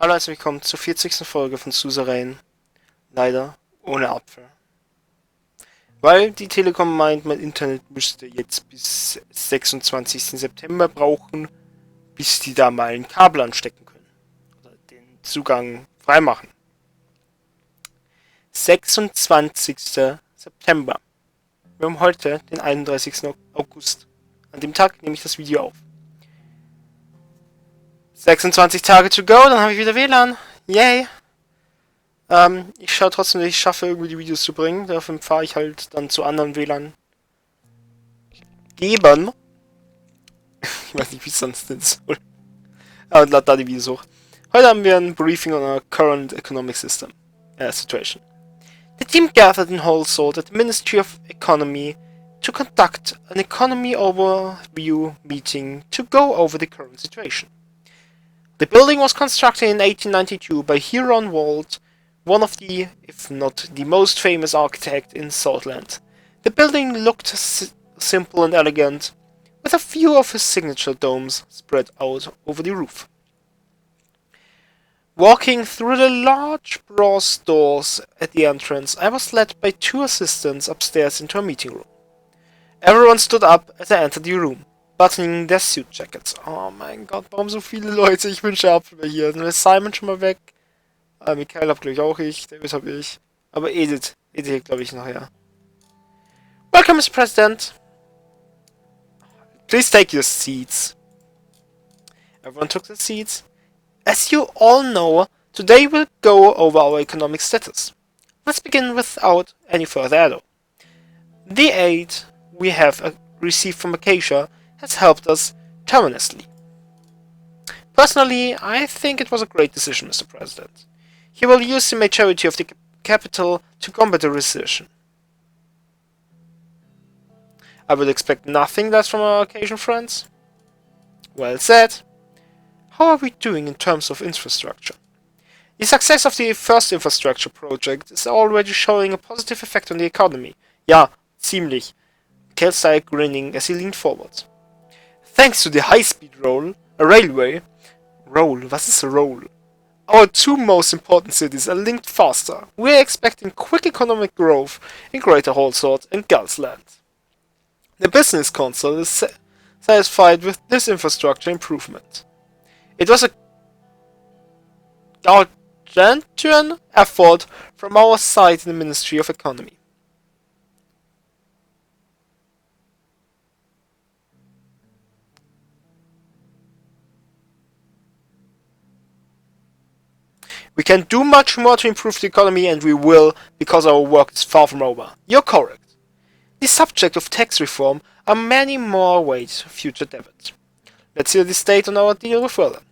Hallo, herzlich willkommen zur 40. Folge von Suzerain. Leider ohne Apfel. Weil die Telekom meint, mein Internet müsste jetzt bis 26. September brauchen, bis die da mal ein Kabel anstecken können. Oder den Zugang freimachen. 26. September. Wir haben heute den 31. August. An dem Tag nehme ich das Video auf. 26 Tage to go, dann habe ich wieder WLAN. Yay! Ich schaue trotzdem, dass ich schaffe, irgendwie die Videos zu bringen. Dafür fahre ich halt dann zu anderen WLAN Gebern. Ich weiß nicht, wie es sonst denn soll. Aber lad da die Videos hoch. Heute haben wir ein Briefing on our current economic situation. The team gathered in Holsalt at the Ministry of Economy to conduct an economy overview meeting to go over the current situation. The building was constructed in 1892 by Huron Wald, one of the, if not the most famous architect in Saltland. The building looked simple and elegant, with a few of his signature domes spread out over the roof. Walking through the large brass doors at the entrance, I was led by two assistants upstairs into a meeting room. Everyone stood up as I entered the room, buttoning their suit jackets. Oh mein Gott, warum so viele Leute? Ich wünsche Apfel hier. Dann ist Simon schon mal weg. Michael hab glaube ich auch ich. David hab ich. Aber Edith glaube ich nachher. Welcome, Mr. President. Please take your seats. Everyone took their seats. As you all know, today we'll go over our economic status. Let's begin without any further ado. The aid we have received from Acacia has helped us tremendously. Personally, I think it was a great decision, Mr. President. He will use the majority of the capital to combat the recession. I would expect nothing less from our Acacian friends. Well said. How are we doing in terms of infrastructure? The success of the first infrastructure project is already showing a positive effect on the economy. Ja, ziemlich. Kel started grinning as he leaned forward. Thanks to the high-speed railway, was is a roll? Our two most important cities are linked faster. We are expecting quick economic growth in Greater Holsalt and Glanz land. The Business Council is satisfied with this infrastructure improvement. It was a gargantuan effort from our side in the Ministry of Economy. We can do much more to improve the economy, and we will, because our work is far from over. You're correct. The subject of tax reform are many more ways for future debit. Let's hear the state on our deal with Welchem.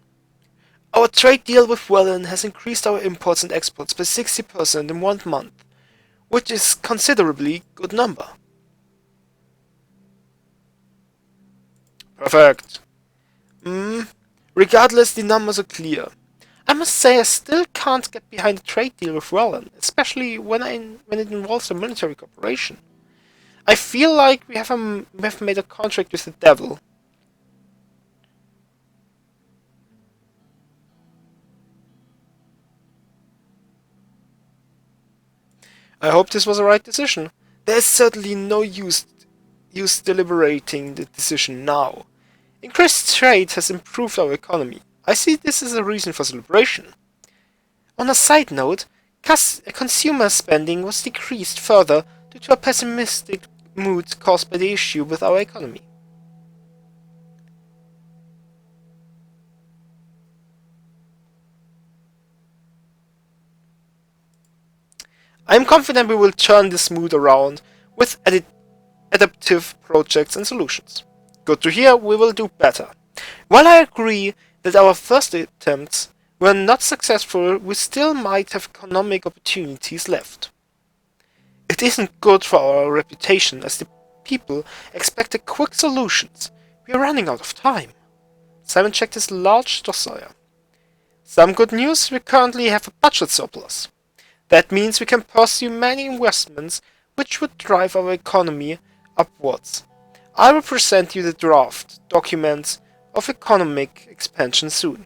Our trade deal with Welchem has increased our imports and exports by 60% in 1 month, which is considerably good number. Perfect. Regardless, the numbers are clear. I must say I still can't get behind a trade deal with Welchem, especially when it involves a military cooperation. I feel like we have made a contract with the devil. I hope this was the right decision. There is certainly no use deliberating the decision now. Increased trade has improved our economy. I see this as a reason for celebration. On a side note, consumer spending was decreased further due to a pessimistic mood caused by the issue with our economy. I am confident we will turn this mood around with adaptive projects and solutions. Good to hear, we will do better. While I agree that our first attempts were not successful, we still might have economic opportunities left. It isn't good for our reputation as the people expect quick solutions. We are running out of time. Simon checked his large dossier. Some good news, we currently have a budget surplus. That means we can pursue many investments which would drive our economy upwards. I will present you the draft documents of economic expansion soon.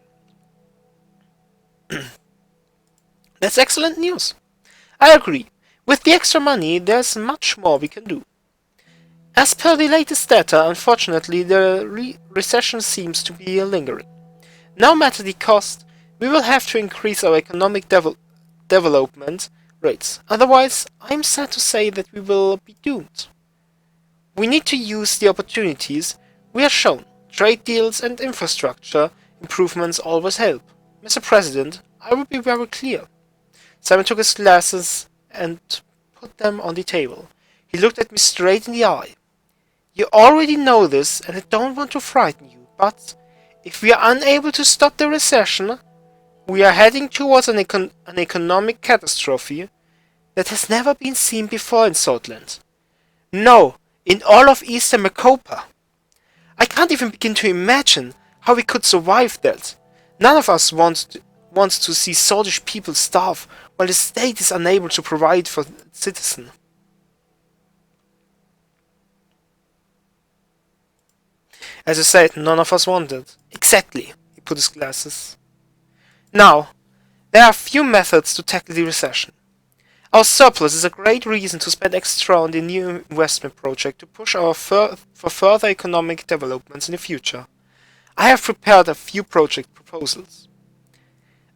That's excellent news. I agree. With the extra money, there's much more we can do. As per the latest data, unfortunately, the recession seems to be lingering. No matter the cost, we will have to increase our economic development rates. Otherwise, I'm sad to say that we will be doomed. We need to use the opportunities we are shown. Trade deals and infrastructure improvements always help. Mr. President, I will be very clear. Simon took his glasses and put them on the table. He looked at me straight in the eye. You already know this, and I don't want to frighten you, but if we are unable to stop the recession, we are heading towards an economic catastrophe that has never been seen before in Southland. No, in all of Eastern Macopa. I can't even begin to imagine how we could survive that. None of us wants to see Swedish people starve while the state is unable to provide for its citizens. As I said, none of us wanted. Exactly, he put his glasses. Now, there are a few methods to tackle the recession. Our surplus is a great reason to spend extra on the new investment project to push for further economic developments in the future. I have prepared a few project proposals.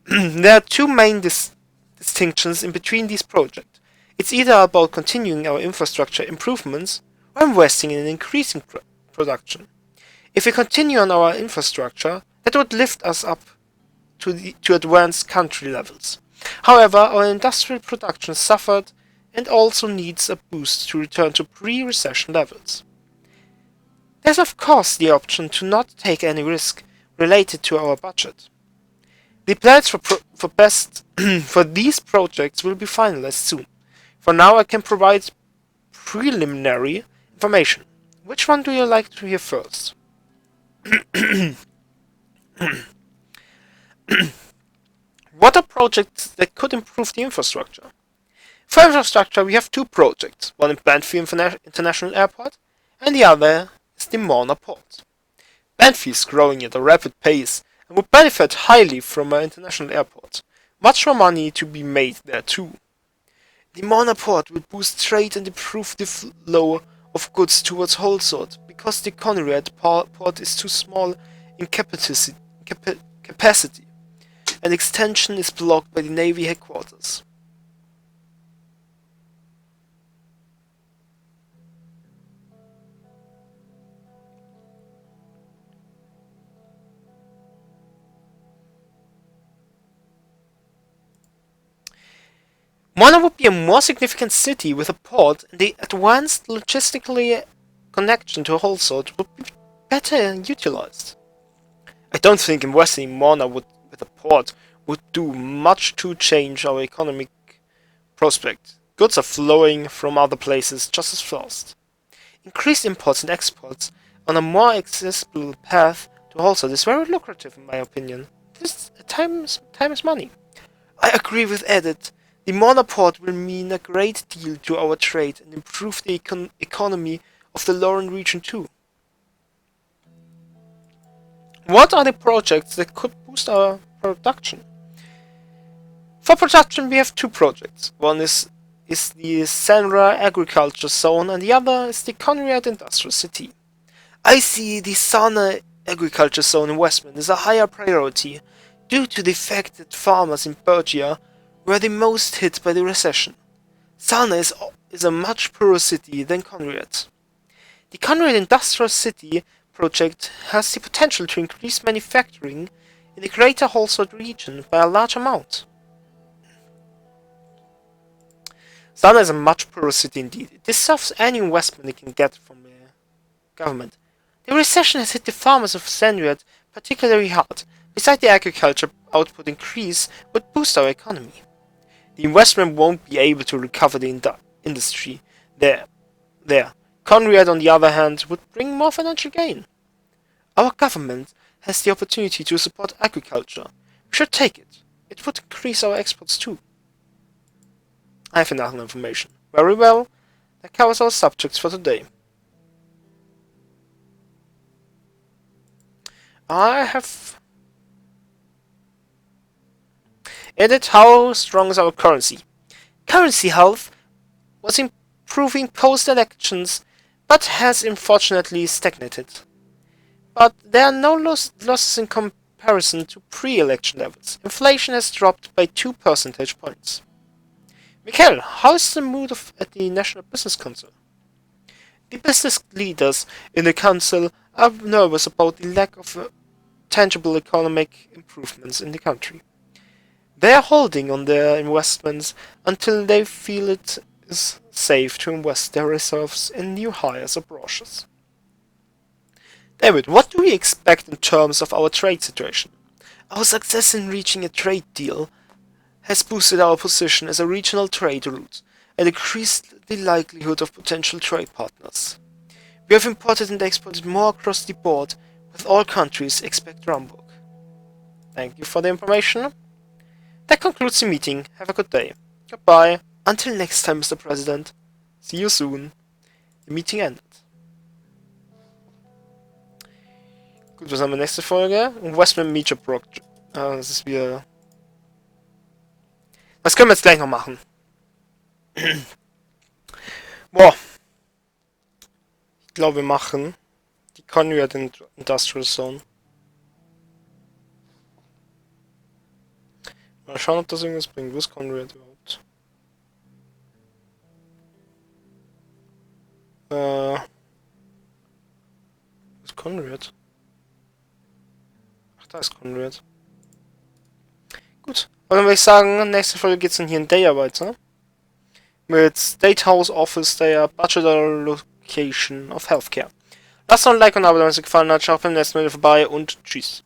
There are two main distinctions in between these projects. It's either about continuing our infrastructure improvements or investing in increasing production. If we continue on our infrastructure, that would lift us up to advanced country levels. However, our industrial production suffered and also needs a boost to return to pre-recession levels. There's of course the option to not take any risk related to our budget. The plans for these projects will be finalized soon. For now, I can provide preliminary information. Which one do you like to hear first? What are projects that could improve the infrastructure? For infrastructure, we have two projects, one in Banff International Airport and the other is the Morna Port. Banff is growing at a rapid pace and would benefit highly from our international airport. Much more money to be made there too. The Morna Port will boost trade and improve the flow of goods towards Holsworth because the Conrad port is too small in capacity. An extension is blocked by the Navy headquarters. Mona would be a more significant city with a port, and the advanced logistically connection to Holsworth would be better utilized. I don't think investing in Mona with a port would do much to change our economic prospect. Goods are flowing from other places just as fast. Increased imports and exports on a more accessible path to Holsworth is very lucrative in my opinion. Time is money. I agree with Edith. The Mona port will mean a great deal to our trade and improve the economy of the Lauren region too. What are the projects that could boost our production? For production we have two projects. One is the Senra agriculture zone and the other is the Conrad industrial city. I see the Sana agriculture zone investment as a higher priority due to the fact that farmers in Bergia were the most hit by the recession. Sana is a much poorer city than Conrad. The Conrad industrial city project has the potential to increase manufacturing in the greater Holsworth region by a large amount. Sana is a much poorer city indeed. It deserves any investment it can get from the government. The recession has hit the farmers of Senrad particularly hard. Besides the agriculture output increase would boost our economy. The investment won't be able to recover the industry there. Conrad, on the other hand, would bring more financial gain. Our government has the opportunity to support agriculture. We should take it. It would increase our exports too. I have enough information. Very well. That covers our subjects for today. Edit, how strong is our currency? Currency health was improving post-elections, but has unfortunately stagnated. But there are no losses in comparison to pre-election levels. Inflation has dropped by 2 percentage points. Michael, how is the mood at the National Business Council? The business leaders in the council are nervous about the lack of tangible economic improvements in the country. They are holding on their investments until they feel it is safe to invest their reserves in new hires or brochures. David, what do we expect in terms of our trade situation? Our success in reaching a trade deal has boosted our position as a regional trade route and increased the likelihood of potential trade partners. We have imported and exported more across the board with all countries except Hamburg. Thank you for the information. That concludes the meeting. Have a good day. Goodbye. Until next time, Mr. President. See you soon. The meeting ended. Gut, was haben wir nächste Folge? Investment Megaprojekt. Das ist wieder... Was können wir jetzt gleich noch machen? Boah. Ich glaube, wir machen die Conrad Industrial Zone. Mal schauen, ob das irgendwas bringt. Wo ist Conrad überhaupt? Wo ist Conrad? Ach, da ist Conrad. Gut. Und dann würde ich sagen, nächste Folge geht es dann hier in Daya weiter. Mit State House Office Daya, Budget Allocation of Healthcare. Lasst noch ein Like und ein Abo, wenn es euch gefallen hat. Schaut beim nächsten Mal vorbei und tschüss.